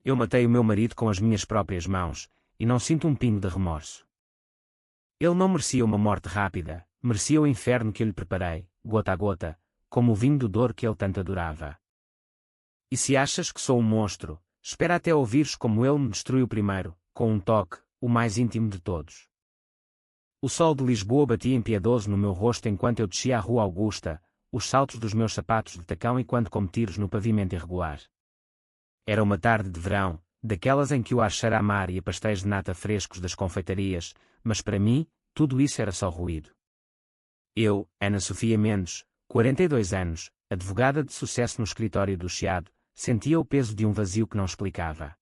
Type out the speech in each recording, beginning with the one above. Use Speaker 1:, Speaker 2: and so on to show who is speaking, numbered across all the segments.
Speaker 1: Eu matei o meu marido com as minhas próprias mãos, e não sinto um pingo de remorso. Ele não merecia uma morte rápida, merecia o inferno que eu lhe preparei, gota a gota, como o vinho do Douro que ele tanto adorava. E se achas que sou um monstro, espera até ouvires como ele me destruiu primeiro, com um toque, o mais íntimo de todos. O sol de Lisboa batia impiedoso no meu rosto enquanto eu descia a Rua Augusta, os saltos dos meus sapatos de tacão enquanto como tiros no pavimento irregular. Era uma tarde de verão, daquelas em que o ar cheira a mar e a pastéis de nata frescos das confeitarias, mas para mim, tudo isso era só ruído. Eu, Ana Sofia Mendes, 42 anos, advogada de sucesso no escritório do Chiado, sentia o peso de um vazio que não explicava.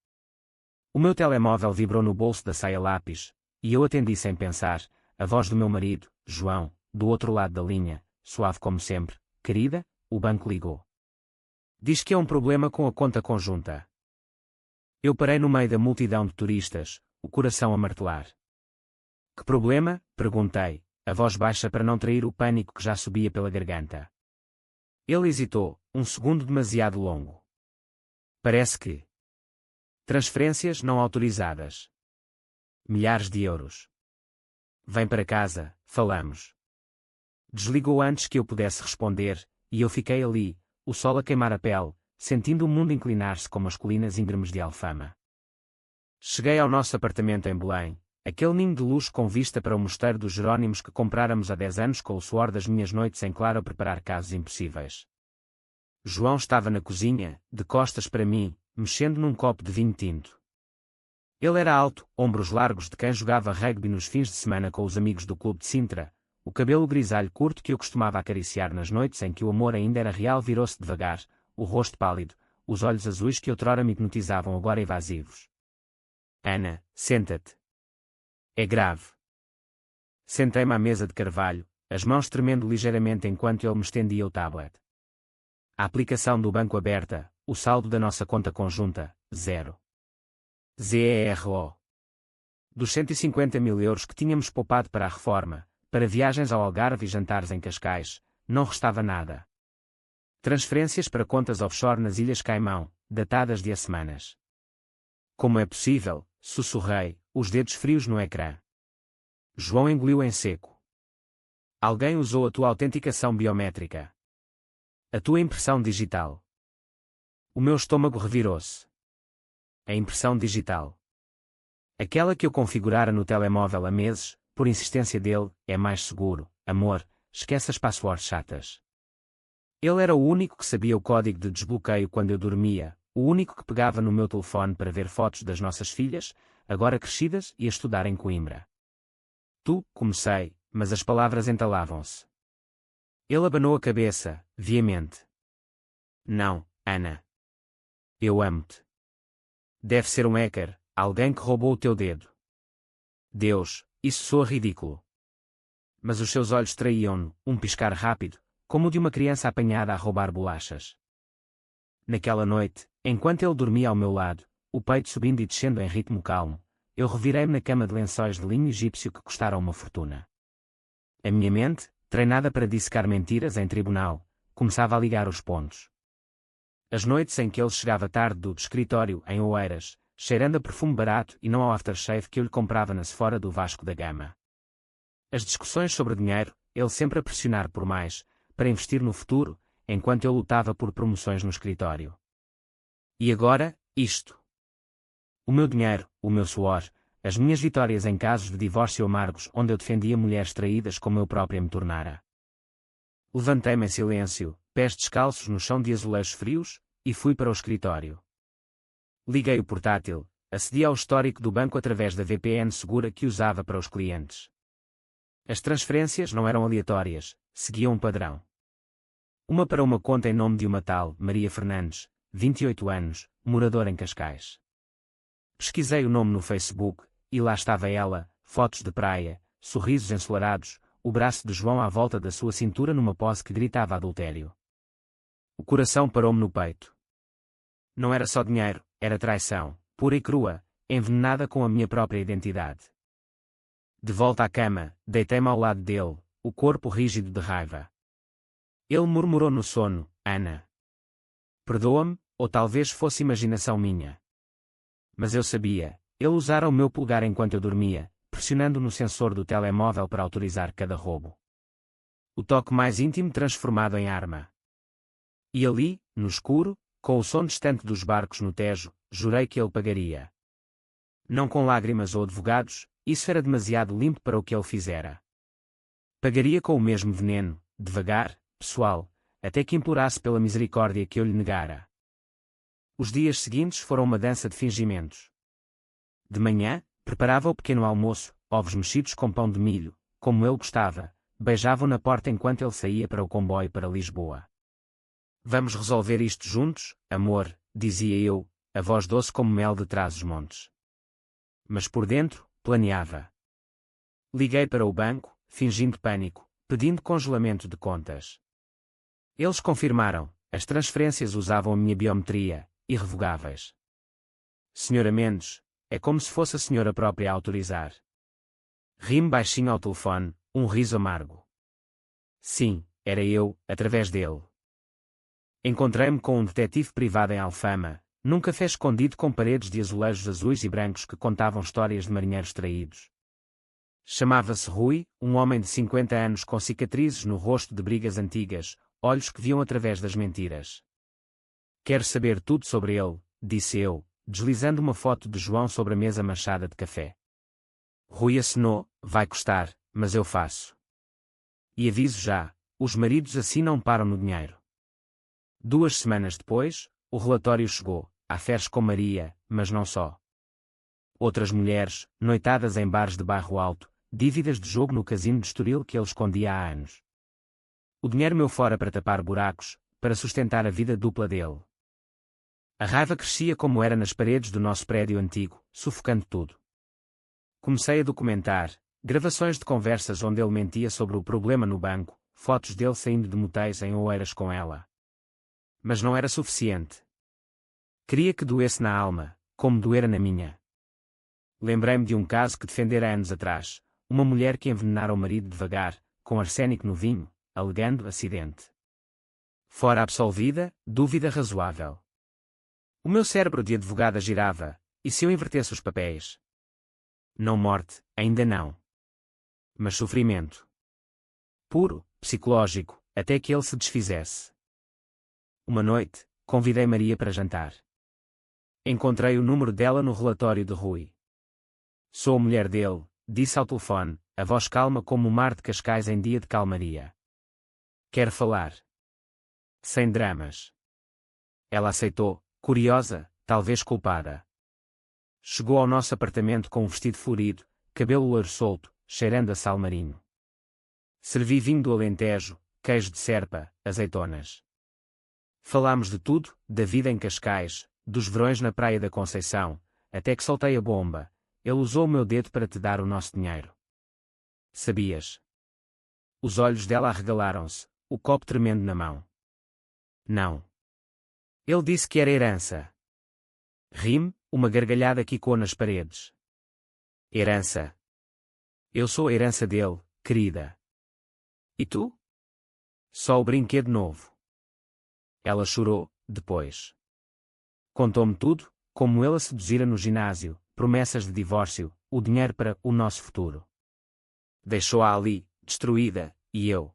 Speaker 1: O meu telemóvel vibrou no bolso da saia lápis, e eu atendi sem pensar, a voz do meu marido, João, do outro lado da linha, suave como sempre. Querida, o banco ligou. Diz que é um problema com a conta conjunta. Eu parei no meio da multidão de turistas, o coração a martelar. Que problema? Perguntei, a voz baixa para não trair o pânico que já subia pela garganta. Ele hesitou, um segundo demasiado longo. Parece que... Transferências não autorizadas. Milhares de euros. Vem para casa, falamos. Desligou antes que eu pudesse responder, e eu fiquei ali, o sol a queimar a pele, sentindo o mundo inclinar-se como as colinas íngremes de Alfama. Cheguei ao nosso apartamento em Belém, aquele ninho de luxo com vista para o mosteiro dos Jerónimos que compráramos há 10 anos com o suor das minhas noites em claro a preparar casos impossíveis. João estava na cozinha, de costas para mim, mexendo num copo de vinho tinto. Ele era alto, ombros largos de quem jogava rugby nos fins de semana com os amigos do clube de Sintra, o cabelo grisalho curto que eu costumava acariciar nas noites em que o amor ainda era real virou-se devagar, o rosto pálido, os olhos azuis que outrora me hipnotizavam agora evasivos. Ana, senta-te. É grave. Sentei-me à mesa de carvalho, as mãos tremendo ligeiramente enquanto ele me estendia o tablet. A aplicação do banco aberta, o saldo da nossa conta conjunta, 0. ZERO. Dos 150 mil euros que tínhamos poupado para a reforma, para viagens ao Algarve e jantares em Cascais, não restava nada. Transferências para contas offshore nas Ilhas Caimão, datadas de há semanas. Como é possível? Sussurrei, os dedos frios no ecrã. João engoliu em seco. Alguém usou a tua autenticação biométrica. A tua impressão digital. O meu estômago revirou-se. A impressão digital. Aquela que eu configurara no telemóvel há meses, por insistência dele, é mais seguro, amor, esquece as passwords chatas. Ele era o único que sabia o código de desbloqueio quando eu dormia, o único que pegava no meu telefone para ver fotos das nossas filhas, agora crescidas e a estudar em Coimbra. Tu, comecei, mas as palavras entalavam-se. Ele abanou a cabeça, veemente. Não, Ana. Eu amo-te. Deve ser um hacker, alguém que roubou o teu dedo. Deus, isso soa ridículo. Mas os seus olhos traíam-no, um piscar rápido, como o de uma criança apanhada a roubar bolachas. Naquela noite, enquanto ele dormia ao meu lado, o peito subindo e descendo em ritmo calmo, eu revirei-me na cama de lençóis de linho egípcio que custaram uma fortuna. A minha mente, treinada para dissecar mentiras em tribunal, começava a ligar os pontos. As noites em que ele chegava tarde do escritório em Oeiras, cheirando a perfume barato e não ao aftershave que eu lhe comprava na Sephora do Vasco da Gama. As discussões sobre dinheiro, ele sempre a pressionar por mais, para investir no futuro, enquanto eu lutava por promoções no escritório. E agora, isto. O meu dinheiro, o meu suor, as minhas vitórias em casos de divórcio amargos onde eu defendia mulheres traídas como eu própria me tornara. Levantei-me em silêncio, pés descalços no chão de azulejos frios, e fui para o escritório. Liguei o portátil, acedi ao histórico do banco através da VPN segura que usava para os clientes. As transferências não eram aleatórias, seguiam um padrão. Uma para uma conta em nome de uma tal Maria Fernandes, 28 anos, moradora em Cascais. Pesquisei o nome no Facebook, e lá estava ela, fotos de praia, sorrisos ensolarados, o braço de João à volta da sua cintura numa pose que gritava adultério. O coração parou-me no peito. Não era só dinheiro, era traição, pura e crua, envenenada com a minha própria identidade. De volta à cama, deitei-me ao lado dele, o corpo rígido de raiva. Ele murmurou no sono, Ana. Perdoa-me, ou talvez fosse imaginação minha. Mas eu sabia, ele usara o meu polegar enquanto eu dormia, pressionando no sensor do telemóvel para autorizar cada roubo. O toque mais íntimo transformado em arma. E ali, no escuro, com o som distante dos barcos no Tejo, jurei que ele pagaria. Não com lágrimas ou advogados, isso era demasiado limpo para o que ele fizera. Pagaria com o mesmo veneno, devagar, pessoal, até que implorasse pela misericórdia que eu lhe negara. Os dias seguintes foram uma dança de fingimentos. De manhã, preparava o pequeno almoço, ovos mexidos com pão de milho, como ele gostava, beijava-o na porta enquanto ele saía para o comboio para Lisboa. Vamos resolver isto juntos, amor, dizia eu, a voz doce como mel de trás-os-montes. Mas por dentro, planeava. Liguei para o banco, fingindo pânico, pedindo congelamento de contas. Eles confirmaram, as transferências usavam a minha biometria, irrevogáveis. Senhora Mendes, é como se fosse a senhora própria a autorizar. Ri-me baixinho ao telefone, um riso amargo. Sim, era eu, através dele. Encontrei-me com um detetive privado em Alfama, num café escondido com paredes de azulejos azuis e brancos que contavam histórias de marinheiros traídos. Chamava-se Rui, um homem de 50 anos com cicatrizes no rosto de brigas antigas, olhos que viam através das mentiras. Quero saber tudo sobre ele, disse eu, deslizando uma foto de João sobre a mesa manchada de café. Rui acenou, vai custar, mas eu faço. E aviso já, os maridos assim não param no dinheiro. 2 semanas depois, o relatório chegou, afers com Maria, mas não só. Outras mulheres, noitadas em bares de bairro alto, dívidas de jogo no casino de Estoril que ele escondia há anos. O dinheiro meu fora para tapar buracos, para sustentar a vida dupla dele. A raiva crescia como era nas paredes do nosso prédio antigo, sufocando tudo. Comecei a documentar, gravações de conversas onde ele mentia sobre o problema no banco, fotos dele saindo de motéis em Oeiras com ela. Mas não era suficiente. Queria que doesse na alma, como doera na minha. Lembrei-me de um caso que defendera anos atrás, uma mulher que envenenara o marido devagar, com arsênico no vinho, alegando acidente. Fora absolvida, dúvida razoável. O meu cérebro de advogada girava, e se eu invertesse os papéis? Não morte, ainda não. Mas sofrimento. Puro, psicológico, até que ele se desfizesse. Uma noite, convidei Maria para jantar. Encontrei o número dela no relatório de Rui. Sou a mulher dele, disse ao telefone, a voz calma como o mar de Cascais em dia de calmaria. Quer falar. Sem dramas. Ela aceitou, curiosa, talvez culpada. Chegou ao nosso apartamento com um vestido florido, cabelo loiro solto, cheirando a sal marinho. Servi vinho do Alentejo, queijo de serpa, azeitonas. Falámos de tudo, da vida em Cascais, dos verões na Praia da Conceição, até que soltei a bomba. Ele usou o meu dedo para te dar o nosso dinheiro. Sabias? Os olhos dela arregalaram-se, o copo tremendo na mão. Não. Ele disse que era herança. Ri-me, uma gargalhada quicou nas paredes. Herança. Eu sou a herança dele, querida. E tu? Só o brinquedo novo. Ela chorou, depois. Contou-me tudo, como ele a seduzira no ginásio, promessas de divórcio, o dinheiro para o nosso futuro. Deixou-a ali, destruída, e eu.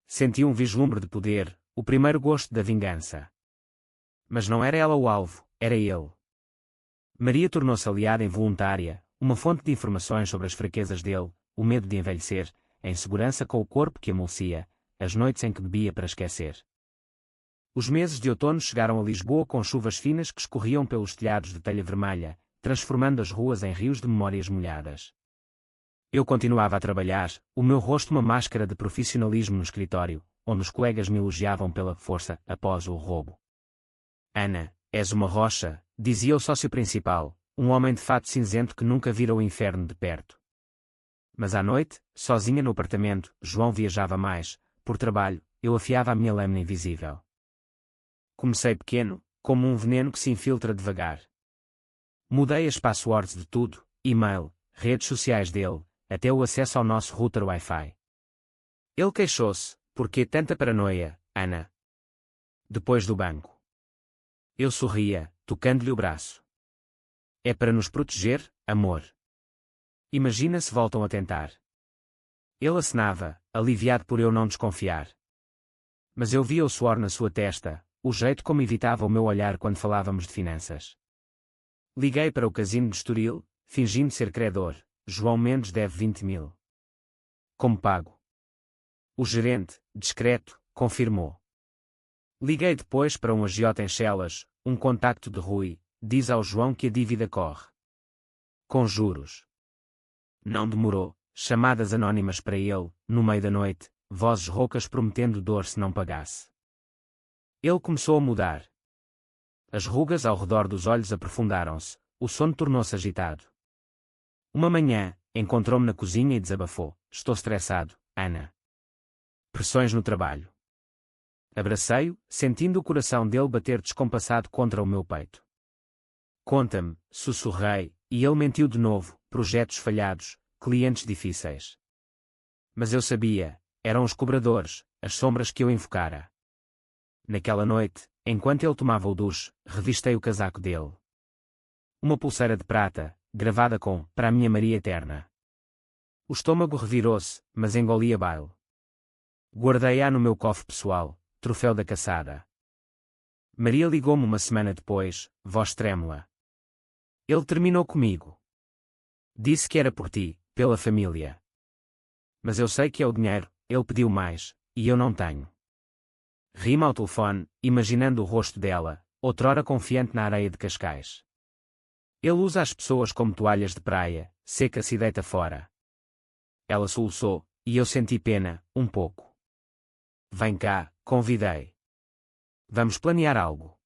Speaker 1: Senti um vislumbre de poder, o primeiro gosto da vingança. Mas não era ela o alvo, era ele. Maria tornou-se aliada involuntária, uma fonte de informações sobre as fraquezas dele, o medo de envelhecer, a insegurança com o corpo que amolecia, as noites em que bebia para esquecer. Os meses de outono chegaram a Lisboa com chuvas finas que escorriam pelos telhados de telha vermelha, transformando as ruas em rios de memórias molhadas. Eu continuava a trabalhar, o meu rosto uma máscara de profissionalismo no escritório, onde os colegas me elogiavam pela força após o roubo. Ana, és uma rocha, dizia o sócio principal, um homem de fato cinzento que nunca vira o inferno de perto. Mas à noite, sozinha no apartamento, João viajava mais, por trabalho, eu afiava a minha lâmina invisível. Comecei pequeno, como um veneno que se infiltra devagar. Mudei as passwords de tudo, e-mail, redes sociais dele, até o acesso ao nosso router Wi-Fi. Ele queixou-se, por que tanta paranoia, Ana? Depois do banco. Eu sorria, tocando-lhe o braço. É para nos proteger, amor. Imagina se voltam a tentar. Ele acenava, aliviado por eu não desconfiar. Mas eu via o suor na sua testa, o jeito como evitava o meu olhar quando falávamos de finanças. Liguei para o casino de Estoril, fingindo ser credor. João Mendes deve 20.000. Como pago? O gerente, discreto, confirmou. Liguei depois para um agiota em Chelas, um contacto de Rui, diz ao João que a dívida corre. Com juros. Não demorou, chamadas anónimas para ele, no meio da noite, vozes roucas prometendo dor se não pagasse. Ele começou a mudar. As rugas ao redor dos olhos aprofundaram-se, o sono tornou-se agitado. Uma manhã, encontrou-me na cozinha e desabafou. Estou estressado, Ana. Pressões no trabalho. Abracei-o, sentindo o coração dele bater descompassado contra o meu peito. Conta-me, sussurrei, e ele mentiu de novo, projetos falhados, clientes difíceis. Mas eu sabia, eram os cobradores, as sombras que eu invocara. Naquela noite, enquanto ele tomava o duche, revistei o casaco dele. Uma pulseira de prata, gravada com, para a minha Maria Eterna. O estômago revirou-se, mas engoli a baile. Guardei-a no meu cofre pessoal, troféu da caçada. Maria ligou-me uma semana depois, voz trêmula. Ele terminou comigo. Disse que era por ti, pela família. Mas eu sei que é o dinheiro, ele pediu mais, e eu não tenho. Ri-me ao telefone, imaginando o rosto dela, outrora confiante na areia de Cascais. Ele usa as pessoas como toalhas de praia, seca-se e deita fora. Ela soluçou, e eu senti pena, um pouco. Vem cá, convidei. Vamos planear algo.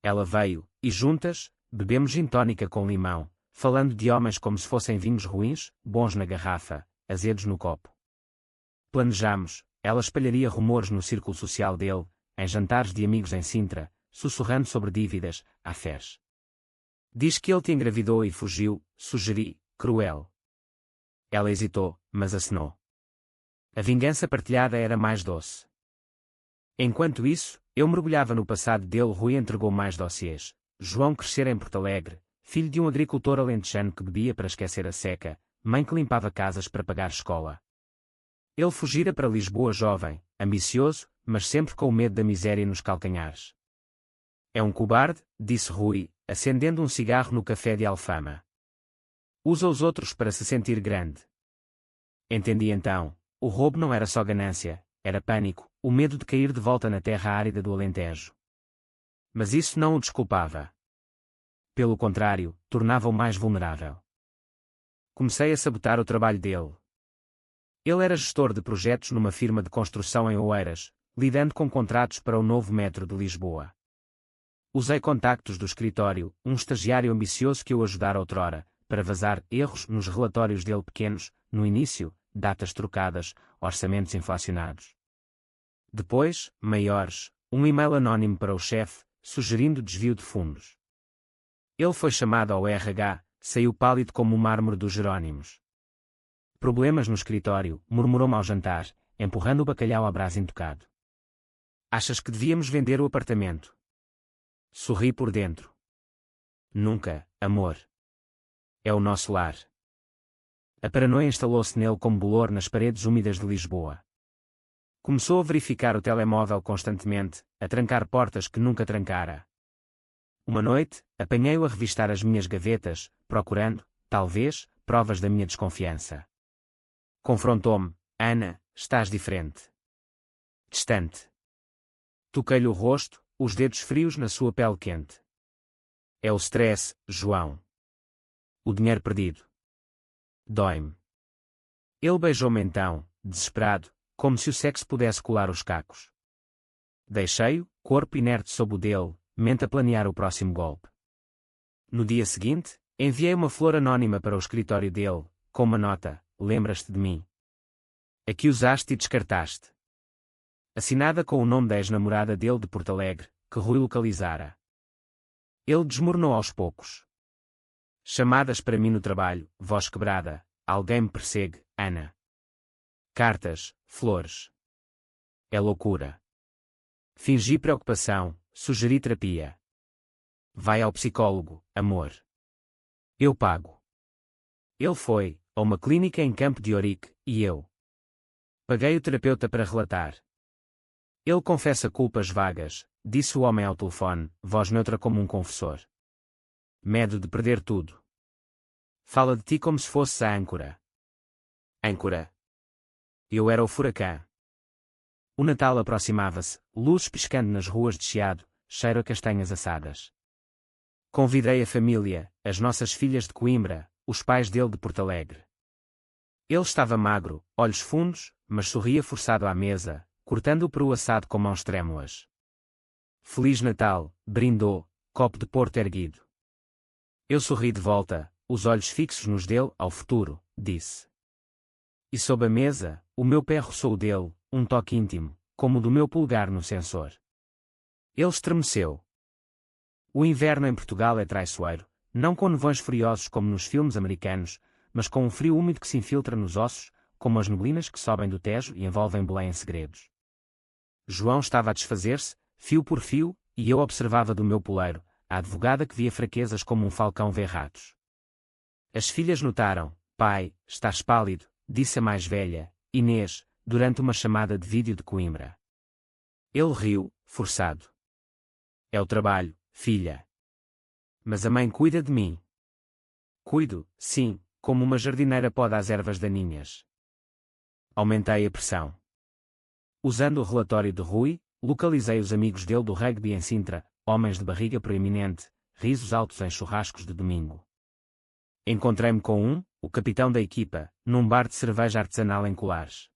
Speaker 1: Ela veio, e juntas, bebemos gin tónica com limão, falando de homens como se fossem vinhos ruins, bons na garrafa, azedos no copo. Planejamos, ela espalharia rumores no círculo social dele, em jantares de amigos em Sintra, sussurrando sobre dívidas, afés. Diz que ele te engravidou e fugiu, sugeri, cruel. Ela hesitou, mas acenou. A vingança partilhada era mais doce. Enquanto isso, eu mergulhava no passado dele. Rui entregou mais dossiês. João crescera em Porto Alegre, filho de um agricultor alentejano que bebia para esquecer a seca, mãe que limpava casas para pagar escola. Ele fugira para Lisboa jovem, ambicioso, mas sempre com o medo da miséria nos calcanhares. É um cobarde, disse Rui, acendendo um cigarro no café de Alfama. Usa os outros para se sentir grande. Entendi então, o roubo não era só ganância, era pânico, o medo de cair de volta na terra árida do Alentejo. Mas isso não o desculpava. Pelo contrário, tornava-o mais vulnerável. Comecei a sabotar o trabalho dele. Ele era gestor de projetos numa firma de construção em Oeiras, lidando com contratos para o novo metro de Lisboa. Usei contactos do escritório, um estagiário ambicioso que o ajudara outrora, para vazar erros nos relatórios dele pequenos, no início, datas trocadas, orçamentos inflacionados. Depois, maiores, um e-mail anónimo para o chefe, sugerindo desvio de fundos. Ele foi chamado ao RH, saiu pálido como o mármore dos Jerónimos. Problemas no escritório, murmurou-me ao jantar, empurrando o bacalhau à brasa intocado. Achas que devíamos vender o apartamento? Sorri por dentro. Nunca, amor. É o nosso lar. A paranoia instalou-se nele como bolor nas paredes úmidas de Lisboa. Começou a verificar o telemóvel constantemente, a trancar portas que nunca trancara. Uma noite, apanhei-o a revistar as minhas gavetas, procurando, talvez, provas da minha desconfiança. Confrontou-me. Ana, estás diferente. Distante. Toquei-lhe o rosto, os dedos frios na sua pele quente. É o stress, João. O dinheiro perdido. Dói-me. Ele beijou-me então, desesperado, como se o sexo pudesse colar os cacos. Deixei-o, corpo inerte sob o dele, mente a planear o próximo golpe. No dia seguinte, enviei uma flor anónima para o escritório dele, com uma nota: lembras-te de mim? A que usaste e descartaste. Assinada com o nome da ex-namorada dele de Porto Alegre, que Rui localizara. Ele desmoronou aos poucos. Chamadas para mim no trabalho, voz quebrada: alguém me persegue, Ana. Cartas, flores. É loucura. Fingi preocupação, sugeri terapia. Vai ao psicólogo, amor. Eu pago. Ele foi a uma clínica em Campo de Ourique, e eu paguei o terapeuta para relatar. Ele confessa culpas vagas, disse o homem ao telefone, voz neutra como um confessor. Medo de perder tudo. Fala de ti como se fosses a âncora. Âncora. Eu era o furacão. O Natal aproximava-se, luzes piscando nas ruas de Chiado, cheiro a castanhas assadas. Convidei a família, as nossas filhas de Coimbra, os pais dele de Porto Alegre. Ele estava magro, olhos fundos, mas sorria forçado à mesa, cortando o peru assado com mãos trêmulas. Feliz Natal, brindou, copo de Porto erguido. Eu sorri de volta, os olhos fixos nos dele, ao futuro, disse. E sob a mesa, o meu pé roçou o dele, um toque íntimo, como o do meu polegar no sensor. Ele estremeceu. O inverno em Portugal é traiçoeiro, não com nevões furiosos como nos filmes americanos, mas com um frio úmido que se infiltra nos ossos, como as neblinas que sobem do Tejo e envolvem Belém em segredos. João estava a desfazer-se, fio por fio, e eu observava do meu poleiro, a advogada que via fraquezas como um falcão vê ratos. As filhas notaram. Pai, estás pálido, disse a mais velha, Inês, durante uma chamada de vídeo de Coimbra. Ele riu, forçado. É o trabalho, filha. Mas a mãe cuida de mim. Cuido, sim, como uma jardineira poda as ervas daninhas. Aumentei a pressão. Usando o relatório de Rui, localizei os amigos dele do rugby em Sintra, homens de barriga proeminente, risos altos em churrascos de domingo. Encontrei-me com um, o capitão da equipa, num bar de cerveja artesanal em Colares.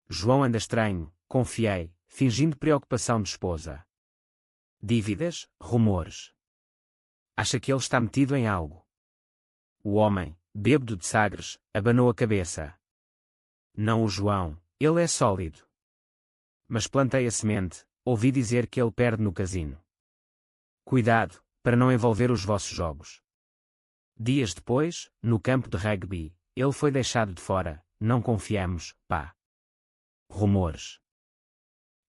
Speaker 1: João anda estranho, confiei, fingindo preocupação de esposa. Dívidas, rumores. Acha que ele está metido em algo? O homem, bêbado de Sagres, abanou a cabeça. Não o João, ele é sólido. Mas plantei a semente, ouvi dizer que ele perde no casino. Cuidado, para não envolver os vossos jogos. Dias depois, no campo de rugby, ele foi deixado de fora, não confiamos, pá. Rumores.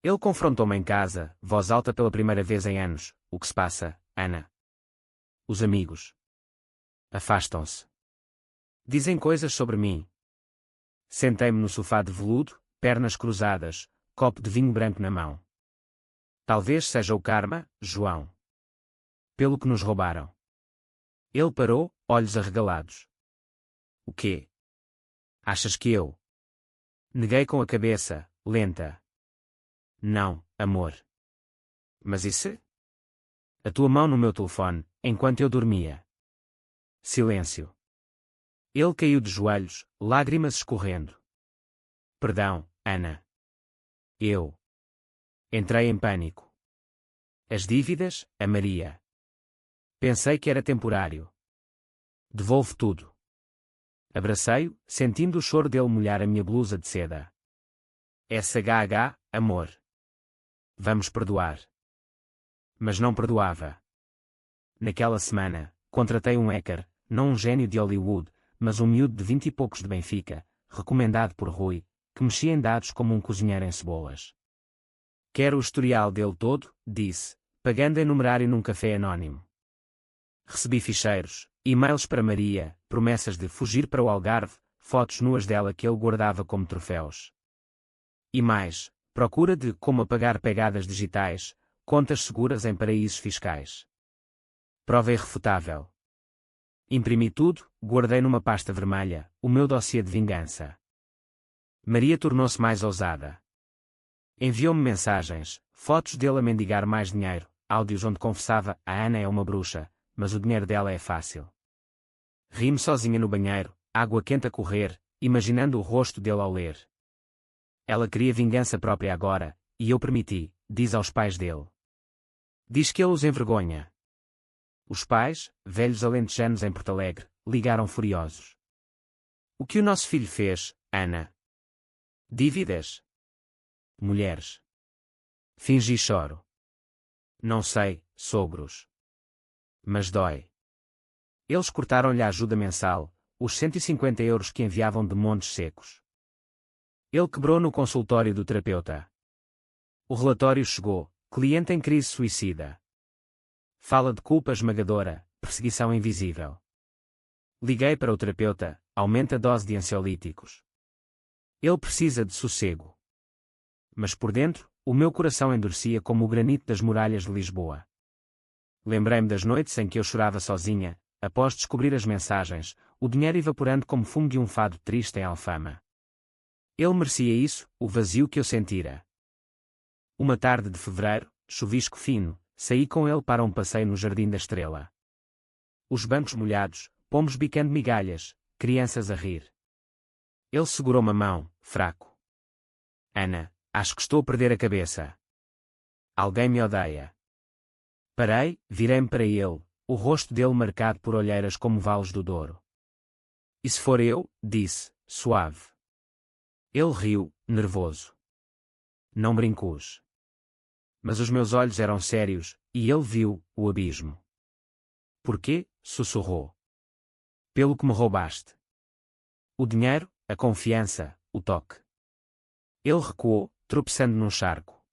Speaker 1: Ele confrontou-me em casa, voz alta pela primeira vez em anos, o que se passa, Ana? Os amigos. Afastam-se. Dizem coisas sobre mim. Sentei-me no sofá de veludo, pernas cruzadas, copo de vinho branco na mão. Talvez seja o karma, João. Pelo que nos roubaram. Ele parou, olhos arregalados. O quê? Achas que eu? Neguei com a cabeça, lenta. Não, amor. Mas e se? A tua mão no meu telefone, enquanto eu dormia. Silêncio. Ele caiu de joelhos, lágrimas escorrendo. Perdão, Ana. Eu. Entrei em pânico. As dívidas, a Maria. Pensei que era temporário. Devolvo tudo. Abracei-o, sentindo o choro dele molhar a minha blusa de seda. SHH, amor. Vamos perdoar. Mas não perdoava. Naquela semana, contratei um hacker, não um gênio de Hollywood, mas um miúdo de 20 e poucos de Benfica, recomendado por Rui, que mexia em dados como um cozinheiro em cebolas. Quero o historial dele todo, disse, pagando em numerário num café anónimo. Recebi ficheiros, e-mails para Maria, promessas de fugir para o Algarve, fotos nuas dela que ele guardava como troféus. E mais, procura de como apagar pegadas digitais, contas seguras em paraísos fiscais. Prova irrefutável. Imprimi tudo, guardei numa pasta vermelha, o meu dossiê de vingança. Maria tornou-se mais ousada. Enviou-me mensagens, fotos dele a mendigar mais dinheiro, áudios onde confessava, a Ana é uma bruxa, mas o dinheiro dela é fácil. Ri-me sozinha no banheiro, água quente a correr, imaginando o rosto dele ao ler. Ela queria vingança própria agora, e eu permiti, diz aos pais dele. Diz que ele os envergonha. Os pais, velhos alentejanos em Porto Alegre, ligaram furiosos. O que o nosso filho fez, Ana? Dívidas? Mulheres. Fingi choro. Não sei, sogros. Mas dói. Eles cortaram-lhe a ajuda mensal, os 150 euros que enviavam de Montes Secos. Ele quebrou no consultório do terapeuta. O relatório chegou, cliente em crise suicida. Fala de culpa esmagadora, perseguição invisível. Liguei para o terapeuta, aumenta a dose de ansiolíticos. Ele precisa de sossego. Mas por dentro, o meu coração endurecia como o granito das muralhas de Lisboa. Lembrei-me das noites em que eu chorava sozinha, após descobrir as mensagens, o dinheiro evaporando como fumo de um fado triste em Alfama. Ele merecia isso, o vazio que eu sentira. Uma tarde de fevereiro, chuvisco fino, saí com ele para um passeio no Jardim da Estrela. Os bancos molhados, pomos bicando migalhas, crianças a rir. Ele segurou-me a mão, fraco. Ana, acho que estou a perder a cabeça. Alguém me odeia. Parei, virei-me para ele, o rosto dele marcado por olheiras como valos do Douro. E se for eu, disse, suave. Ele riu, nervoso. Não brincous. Mas os meus olhos eram sérios, e ele viu o abismo. Porquê? Sussurrou. Pelo que me roubaste. O dinheiro, a confiança, o toque. Ele recuou, tropeçando num charco.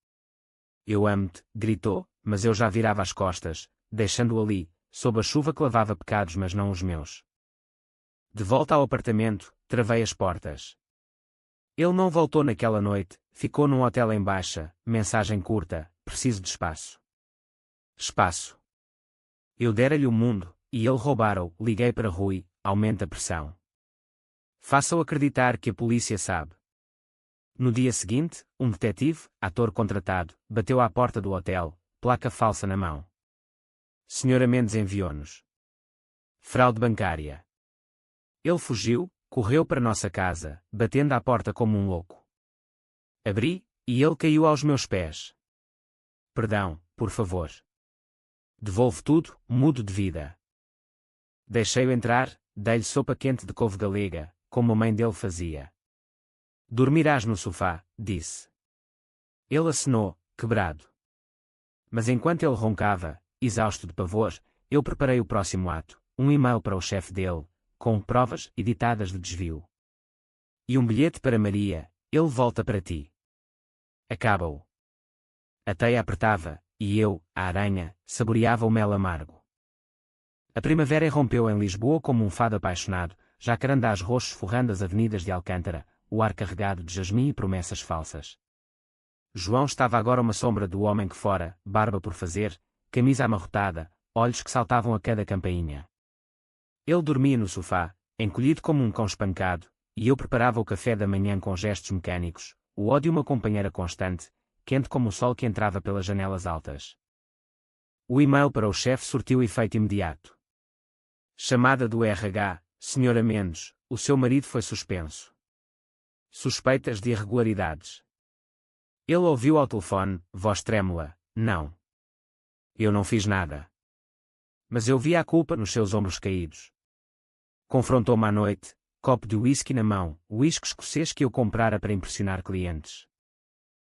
Speaker 1: Eu amo-te, gritou, mas eu já virava as costas, deixando-o ali, sob a chuva que lavava pecados mas não os meus. De volta ao apartamento, travei as portas. Ele não voltou naquela noite, ficou num hotel em Baixa, mensagem curta, preciso de espaço. Espaço. Eu dera-lhe o mundo, e ele roubara-o, liguei para Rui, aumenta a pressão. Faça-o acreditar que a polícia sabe. No dia seguinte, um detetive, ator contratado, bateu à porta do hotel, placa falsa na mão. Senhora Mendes enviou-nos. Fraude bancária. Ele fugiu, correu para nossa casa, batendo à porta como um louco. Abri, e ele caiu aos meus pés. Perdão, por favor. Devolvo tudo, mudo de vida. Deixei-o entrar, dei-lhe sopa quente de couve galega, como a mãe dele fazia. Dormirás no sofá, disse. Ele acenou, quebrado. Mas enquanto ele roncava, exausto de pavor, eu preparei o próximo ato, um e-mail para o chefe dele, com provas editadas de desvio. E um bilhete para Maria, ele volta para ti. Acaba-o. A teia apertava, e eu, a aranha, saboreava o mel amargo. A primavera irrompeu em Lisboa como um fado apaixonado, jacarandás roxos forrando as avenidas de Alcântara, o ar carregado de jasmim e promessas falsas. João estava agora uma sombra do homem que fora, barba por fazer, camisa amarrotada, olhos que saltavam a cada campainha. Ele dormia no sofá, encolhido como um cão espancado, e eu preparava o café da manhã com gestos mecânicos, o ódio uma companheira constante, quente como o sol que entrava pelas janelas altas. O e-mail para o chefe surtiu efeito imediato. Chamada do RH, Senhora Mendes, o seu marido foi suspenso. Suspeitas de irregularidades. Ele ouviu ao telefone, voz trêmula, não. Eu não fiz nada. Mas eu vi a culpa nos seus ombros caídos. Confrontou-me à noite, copo de uísque na mão, uísque escocês que eu comprara para impressionar clientes.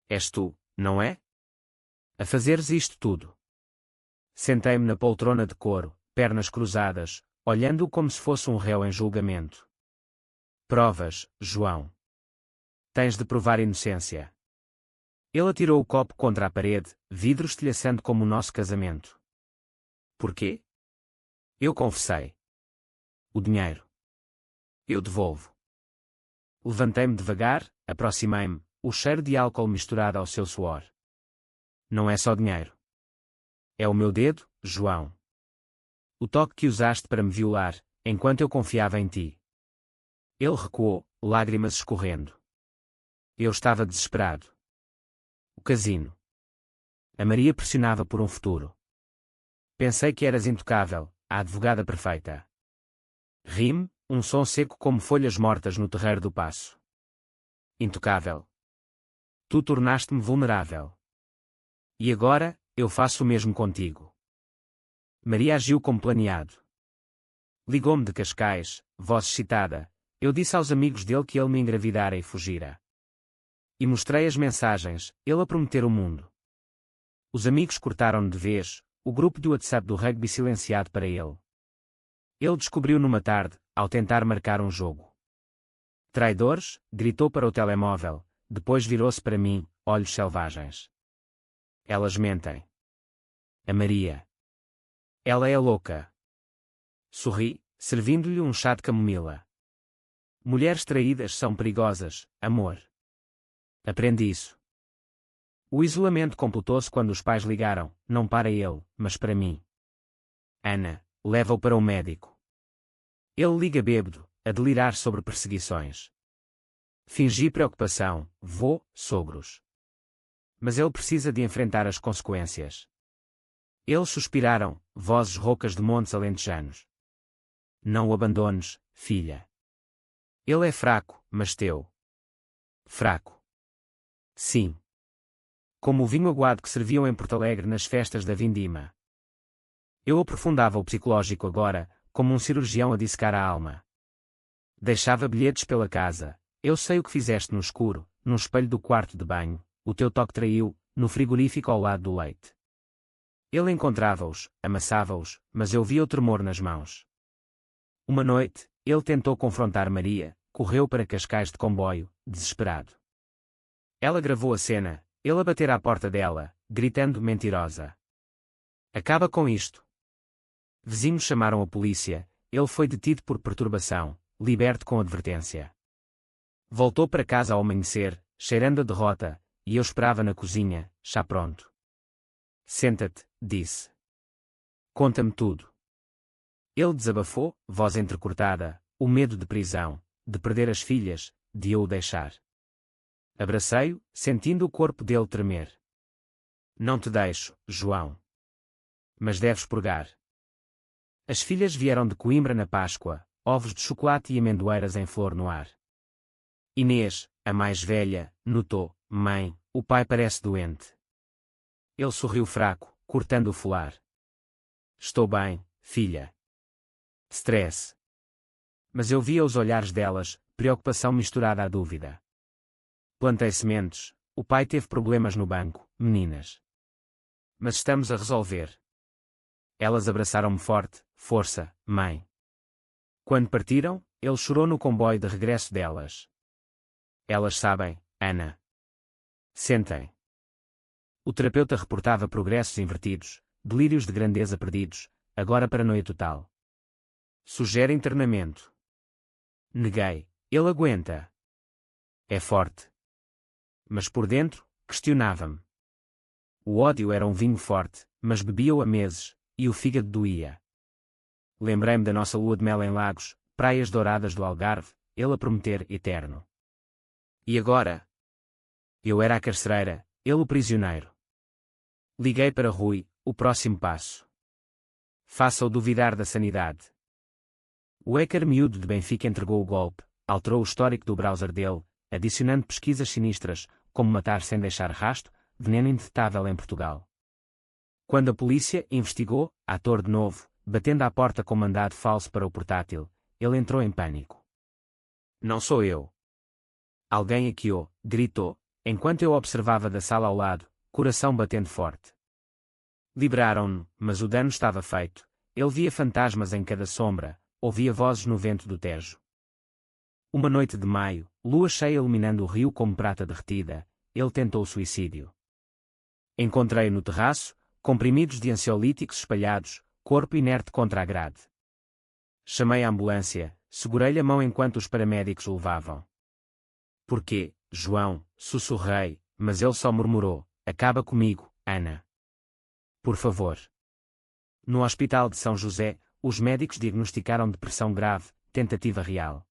Speaker 1: És tu, não é? A fazeres isto tudo. Sentei-me na poltrona de couro, pernas cruzadas, olhando-o como se fosse um réu em julgamento. Provas, João. Tens de provar inocência. Ele atirou o copo contra a parede, vidro estilhaçando como o nosso casamento. Porquê? Eu confessei. O dinheiro. Eu devolvo. Levantei-me devagar, aproximei-me, o cheiro de álcool misturado ao seu suor. Não é só dinheiro. É o meu dedo, João. O toque que usaste para me violar, enquanto eu confiava em ti. Ele recuou, lágrimas escorrendo. Eu estava desesperado. O casino. A Maria pressionava por um futuro. Pensei que eras intocável, a advogada perfeita. Rime, um som seco como folhas mortas no terreiro do Paço. Intocável. Tu tornaste-me vulnerável. E agora, eu faço o mesmo contigo. Maria agiu como planeado. Ligou-me de Cascais, voz excitada. Eu disse aos amigos dele que ele me engravidara e fugira. E mostrei as mensagens, ele a prometer o mundo. Os amigos cortaram-no de vez, o grupo de WhatsApp do rugby silenciado para ele. Ele descobriu numa tarde, ao tentar marcar um jogo. Traidores, gritou para o telemóvel, depois virou-se para mim, olhos selvagens. Elas mentem. A Maria. Ela é louca. Sorri, servindo-lhe um chá de camomila. Mulheres traídas são perigosas, amor. Aprende isso. O isolamento completou-se quando os pais ligaram, não para ele, mas para mim. Ana, leva-o para o médico. Ele liga bêbado, a delirar sobre perseguições. Fingi preocupação, sogros. Mas ele precisa de enfrentar as consequências. Eles suspiraram, vozes roucas de montes alentejanos. Não o abandones, filha. Ele é fraco, mas teu. Fraco. Sim. Como o vinho aguado que serviam em Porto Alegre nas festas da Vindima. Eu aprofundava o psicológico agora, como um cirurgião a dissecar a alma. Deixava bilhetes pela casa. Eu sei o que fizeste no escuro, no espelho do quarto de banho, o teu toque traiu, no frigorífico ao lado do leite. Ele encontrava-os, amassava-os, mas eu via o tremor nas mãos. Uma noite, ele tentou confrontar Maria, correu para Cascais de comboio, desesperado. Ela gravou a cena, ele a bater à porta dela, gritando mentirosa. Acaba com isto. Vizinhos chamaram a polícia, ele foi detido por perturbação, liberto com advertência. Voltou para casa ao amanhecer, cheirando a derrota, e eu esperava na cozinha, chá pronto. Senta-te, disse. Conta-me tudo. Ele desabafou, voz entrecortada, o medo de prisão, de perder as filhas, de eu o deixar. Abracei-o, sentindo o corpo dele tremer. Não te deixo, João. Mas deves purgar. As filhas vieram de Coimbra na Páscoa, ovos de chocolate e amendoeiras em flor no ar. Inês, a mais velha, notou, mãe, o pai parece doente. Ele sorriu fraco, cortando o folar. Estou bem, filha. Stress. Mas eu via os olhares delas, preocupação misturada à dúvida. Plantei sementes, o pai teve problemas no banco, meninas. Mas estamos a resolver. Elas abraçaram-me forte, força, mãe. Quando partiram, ele chorou no comboio de regresso delas. Elas sabem, Ana. Sentem. O terapeuta reportava progressos invertidos, delírios de grandeza perdidos, agora paranoia total. Sugere internamento. Neguei. Ele aguenta. É forte. Mas por dentro, questionava-me. O ódio era um vinho forte, mas bebia-o há meses, e o fígado doía. Lembrei-me da nossa lua de mel em Lagos, praias douradas do Algarve, ele a prometer eterno. E agora? Eu era a carcereira, ele o prisioneiro. Liguei para Rui, o próximo passo. Faça-o duvidar da sanidade. O hacker miúdo de Benfica entregou o golpe, alterou o histórico do browser dele, adicionando pesquisas sinistras, como matar sem deixar rasto, veneno indetetável em Portugal. Quando a polícia investigou, ator de novo, batendo à porta com mandado falso para o portátil, ele entrou em pânico. Não sou eu. Alguém aqui gritou, enquanto eu observava da sala ao lado, coração batendo forte. Liberaram-no, mas o dano estava feito. Ele via fantasmas em cada sombra, ouvia vozes no vento do Tejo. Uma noite de maio, lua cheia iluminando o rio como prata derretida, ele tentou o suicídio. Encontrei-o no terraço, comprimidos de ansiolíticos espalhados, corpo inerte contra a grade. Chamei a ambulância, segurei-lhe a mão enquanto os paramédicos o levavam. Porquê, João? Sussurrei, mas ele só murmurou, acaba comigo, Ana. Por favor. No hospital de São José, os médicos diagnosticaram depressão grave, tentativa real.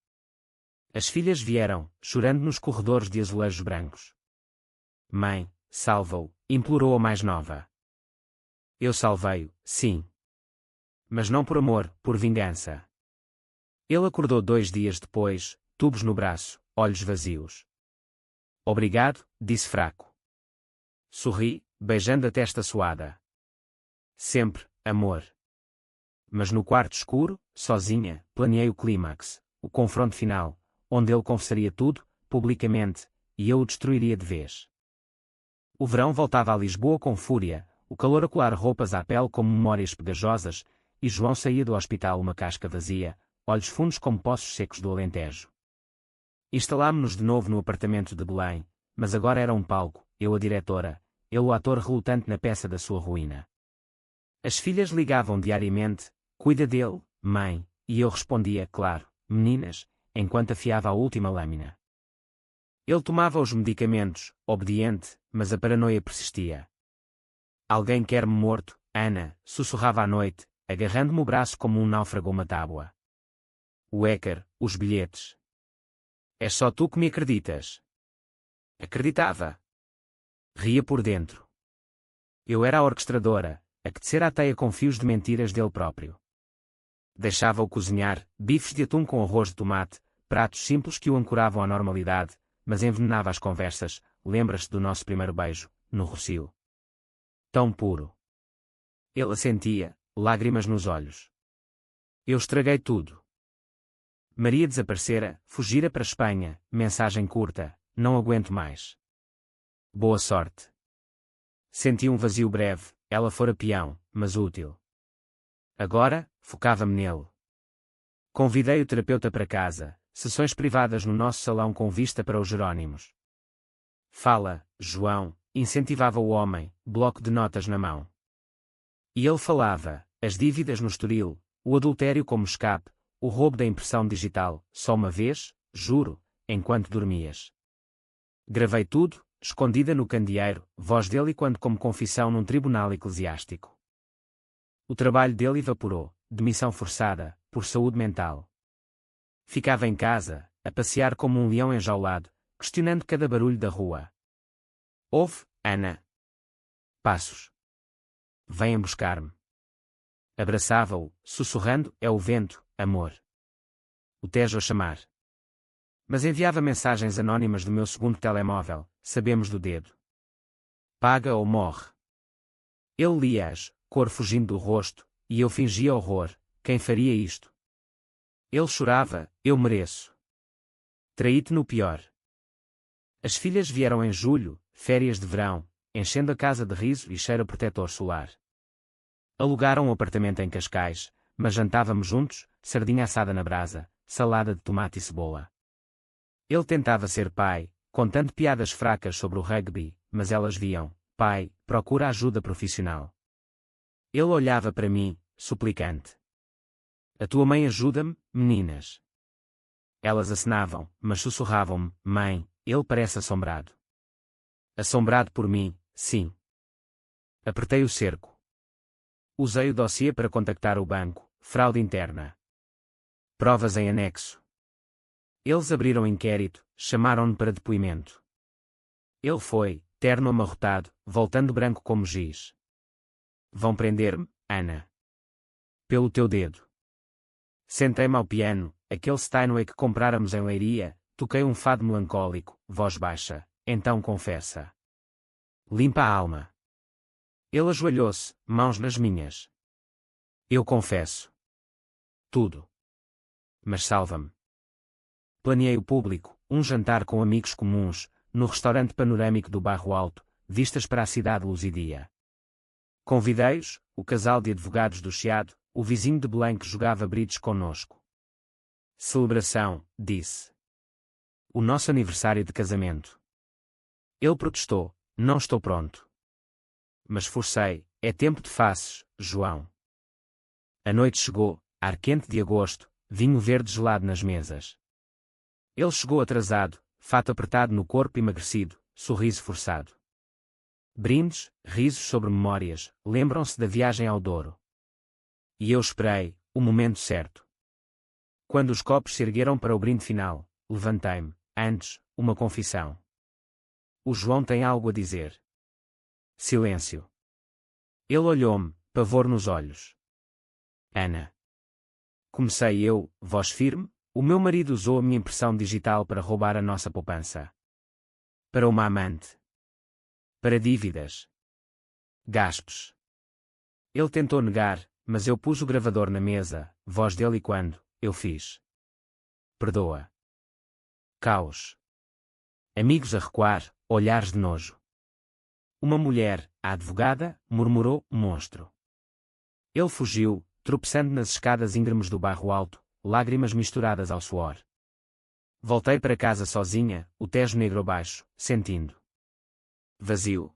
Speaker 1: As filhas vieram, chorando nos corredores de azulejos brancos. Mãe, salva-o, implorou a mais nova. Eu salvei-o, sim. Mas não por amor, por vingança. Ele acordou 2 dias depois, tubos no braço, olhos vazios. Obrigado, disse fraco. Sorri, beijando a testa suada. Sempre, amor. Mas no quarto escuro, sozinha, planeei o clímax, o confronto final, onde ele confessaria tudo, publicamente, e eu o destruiria de vez. O verão voltava a Lisboa com fúria, o calor a colar roupas à pele como memórias pegajosas, e João saía do hospital uma casca vazia, olhos fundos como poços secos do Alentejo. Instalámo-nos de novo no apartamento de Belém, mas agora era um palco, eu a diretora, ele o ator relutante na peça da sua ruína. As filhas ligavam diariamente, cuida dele, mãe, e eu respondia, claro, meninas, enquanto afiava a última lâmina. Ele tomava os medicamentos, obediente, mas a paranoia persistia. Alguém quer-me morto, Ana, sussurrava à noite, agarrando-me o braço como um náufrago a uma tábua. Wecker, os bilhetes. És só tu que me acreditas. Acreditava. Ria por dentro. Eu era a orquestradora, a que tecera a teia com fios de mentiras dele próprio. Deixava-o cozinhar, bifes de atum com arroz de tomate, pratos simples que o ancoravam à normalidade, mas envenenava as conversas. Lembras-te do nosso primeiro beijo, no Rossio? Tão puro. Ele assentia, lágrimas nos olhos. Eu estraguei tudo. Maria desaparecera, fugira para a Espanha, mensagem curta, não aguento mais. Boa sorte. Senti um vazio breve, ela fora peão, mas útil. Agora, focava-me nele. Convidei o terapeuta para casa, sessões privadas no nosso salão com vista para os Jerónimos. Fala, João, incentivava o homem, bloco de notas na mão. E ele falava, as dívidas no Estoril, o adultério como escape, o roubo da impressão digital, só uma vez, juro, enquanto dormias. Gravei tudo, escondida no candeeiro, voz dele quando como confissão num tribunal eclesiástico. O trabalho dele evaporou, demissão forçada, por saúde mental. Ficava em casa, a passear como um leão enjaulado, questionando cada barulho da rua. Ouve, Ana. Passos. Vêm buscar-me. Abraçava-o, sussurrando, é o vento, amor. O Tejo a chamar. Mas enviava mensagens anónimas do meu segundo telemóvel, sabemos do dedo. Paga ou morre. Ele lia-as, cor fugindo do rosto, e eu fingia horror, quem faria isto? Ele chorava, eu mereço. Traí-te no pior. As filhas vieram em julho, férias de verão, enchendo a casa de riso e cheiro a protetor solar. Alugaram um apartamento em Cascais, mas jantávamos juntos, sardinha assada na brasa, salada de tomate e cebola. Ele tentava ser pai, contando piadas fracas sobre o rugby, mas elas viam, pai, procura ajuda profissional. Ele olhava para mim, suplicante. A tua mãe ajuda-me, meninas. Elas acenavam, mas sussurravam-me, mãe, ele parece assombrado. Assombrado por mim, sim. Apertei o cerco. Usei o dossiê para contactar o banco, fraude interna. Provas em anexo. Eles abriram inquérito, chamaram-no para depoimento. Ele foi, terno amarrotado, voltando branco como giz. Vão prender-me, Ana. Pelo teu dedo. Sentei-me ao piano, aquele Steinway que compráramos em Leiria, toquei um fado melancólico, voz baixa, então confessa. Limpa a alma. Ele ajoelhou-se, mãos nas minhas. Eu confesso. Tudo. Mas salva-me. Planeei o público, um jantar com amigos comuns, no restaurante panorâmico do Bairro Alto, vistas para a cidade luzidia. Convidei-os, o casal de advogados do Chiado, o vizinho de Belém que jogava bridge conosco. Celebração, disse. O nosso aniversário de casamento. Ele protestou, não estou pronto. Mas forcei, é tempo de faces, João. A noite chegou, ar quente de agosto, vinho verde gelado nas mesas. Ele chegou atrasado, fato apertado no corpo emagrecido, sorriso forçado. Brindes, risos sobre memórias, lembram-se da viagem ao Douro. E eu esperei, o momento certo. Quando os copos se ergueram para o brinde final, levantei-me, antes, uma confissão. O João tem algo a dizer. Silêncio. Ele olhou-me, pavor nos olhos. Ana. Comecei eu, voz firme, o meu marido usou a minha impressão digital para roubar a nossa poupança. Para uma amante. Para dívidas. Gaspes. Ele tentou negar, mas eu pus o gravador na mesa, voz dele e quando, eu fiz. Perdoa. Caos. Amigos a recuar, olhares de nojo. Uma mulher, a advogada, murmurou, monstro. Ele fugiu, tropeçando nas escadas íngremes do Bairro Alto, lágrimas misturadas ao suor. Voltei para casa sozinha, o Tejo negro abaixo, sentindo. Vazio.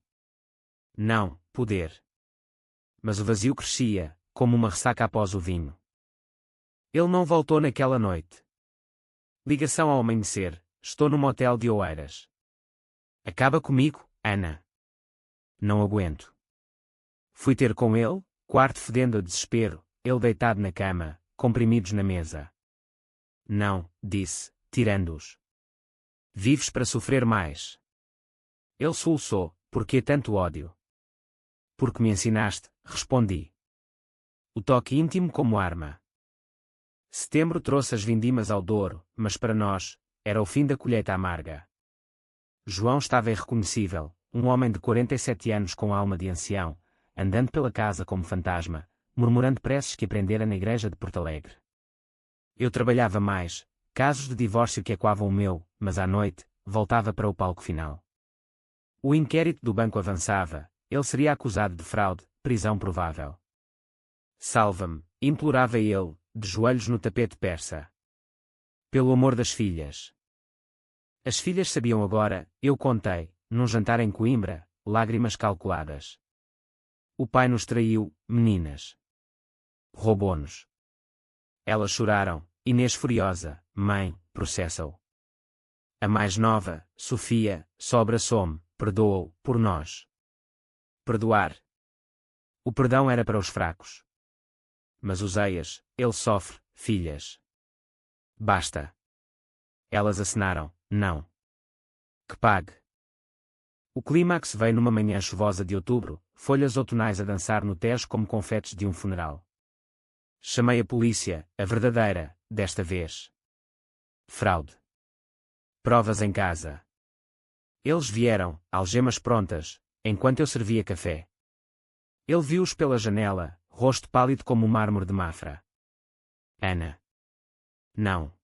Speaker 1: Não, poder. Mas o vazio crescia, como uma ressaca após o vinho. Ele não voltou naquela noite. Ligação ao amanhecer. Estou no motel de Oeiras. Acaba comigo, Ana. Não aguento. Fui ter com ele, quarto fedendo a desespero, ele deitado na cama, comprimidos na mesa. Não, disse, tirando-os. Vives para sofrer mais. Ele soluçou, por que tanto ódio? Porque me ensinaste, respondi. O toque íntimo como arma. Setembro trouxe as vindimas ao Douro, mas para nós, era o fim da colheita amarga. João estava irreconhecível, um homem de 47 anos com alma de ancião, andando pela casa como fantasma, murmurando preces que aprendera na igreja de Porto Alegre. Eu trabalhava mais, casos de divórcio que ecoavam o meu, mas à noite, voltava para o palco final. O inquérito do banco avançava, ele seria acusado de fraude, prisão provável. Salva-me, implorava ele, de joelhos no tapete persa. Pelo amor das filhas. As filhas sabiam agora, eu contei, num jantar em Coimbra, lágrimas calculadas. O pai nos traiu, meninas. Roubou-nos. Elas choraram, Inês furiosa, mãe, processa-o. A mais nova, Sofia, só abraçou-me, perdoou-o, por nós. Perdoar. O perdão era para os fracos. Mas Oseias, ele sofre, filhas. Basta. Elas acenaram, não. Que pague. O clímax veio numa manhã chuvosa de outubro, folhas outonais a dançar no Tejo como confetes de um funeral. Chamei a polícia, a verdadeira, desta vez. Fraude. Provas em casa. Eles vieram, algemas prontas, enquanto eu servia café. Ele viu-os pela janela, rosto pálido como o mármore de Mafra. Ana. Não.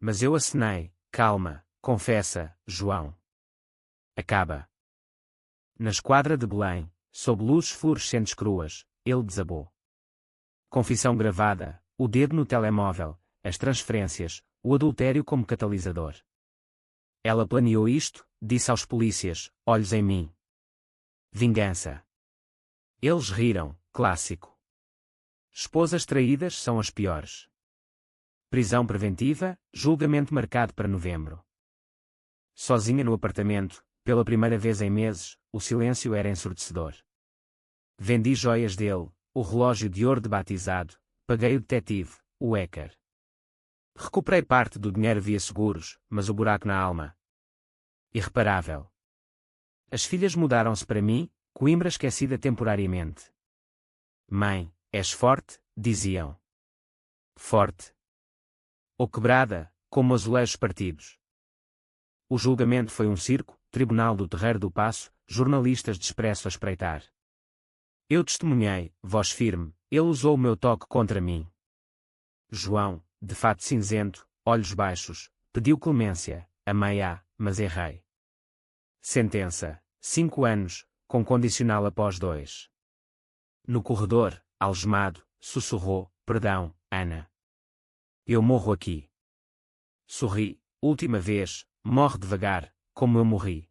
Speaker 1: Mas eu acenei, calma, confessa, João. Acaba. Na esquadra de Belém, sob luzes fluorescentes cruas, ele desabou. Confissão gravada, o dedo no telemóvel, as transferências, o adultério como catalisador. Ela planeou isto, disse aos polícias, olhos em mim. Vingança. Eles riram, clássico. Esposas traídas são as piores. Prisão preventiva, julgamento marcado para novembro. Sozinha no apartamento, pela primeira vez em meses, o silêncio era ensurdecedor. Vendi joias dele, o relógio de ouro de batizado, paguei o detetive, o Ecker. Recuperei parte do dinheiro via seguros, mas o buraco na alma. Irreparável. As filhas mudaram-se para mim, Coimbra esquecida temporariamente. Mãe, és forte, diziam. Forte. Ou quebrada, como azulejos partidos. O julgamento foi um circo, tribunal do Terreiro do Paço, jornalistas de expresso a espreitar. Eu testemunhei, voz firme, ele usou o meu toque contra mim. João, de fato cinzento, olhos baixos, pediu clemência, amei-a, mas errei. Sentença, 5 anos, com condicional após 2. No corredor, algemado, sussurrou, perdão, Ana. Eu morro aqui. Sorri, última vez, morre devagar, como eu morri.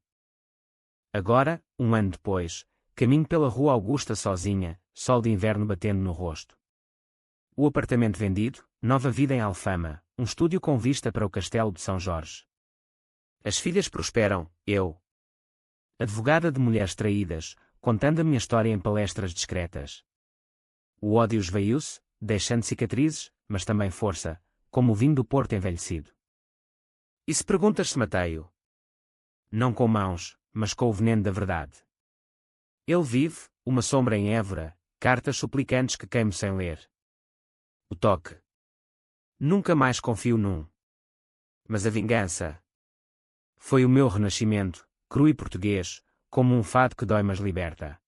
Speaker 1: Agora, 1 ano depois, caminho pela Rua Augusta sozinha, sol de inverno batendo no rosto. O apartamento vendido, nova vida em Alfama, um estúdio com vista para o Castelo de São Jorge. As filhas prosperam, eu. Advogada de mulheres traídas, contando a minha história em palestras discretas. O ódio esvaiu-se, deixando cicatrizes, mas também força, como o vinho do Porto envelhecido. E se perguntas se matei-o? Não com mãos, mas com o veneno da verdade. Ele vive, uma sombra em Évora, cartas suplicantes que queimo sem ler. O toque. Nunca mais confio num. Mas a vingança. Foi o meu renascimento, cru e português, como um fado que dói mas liberta.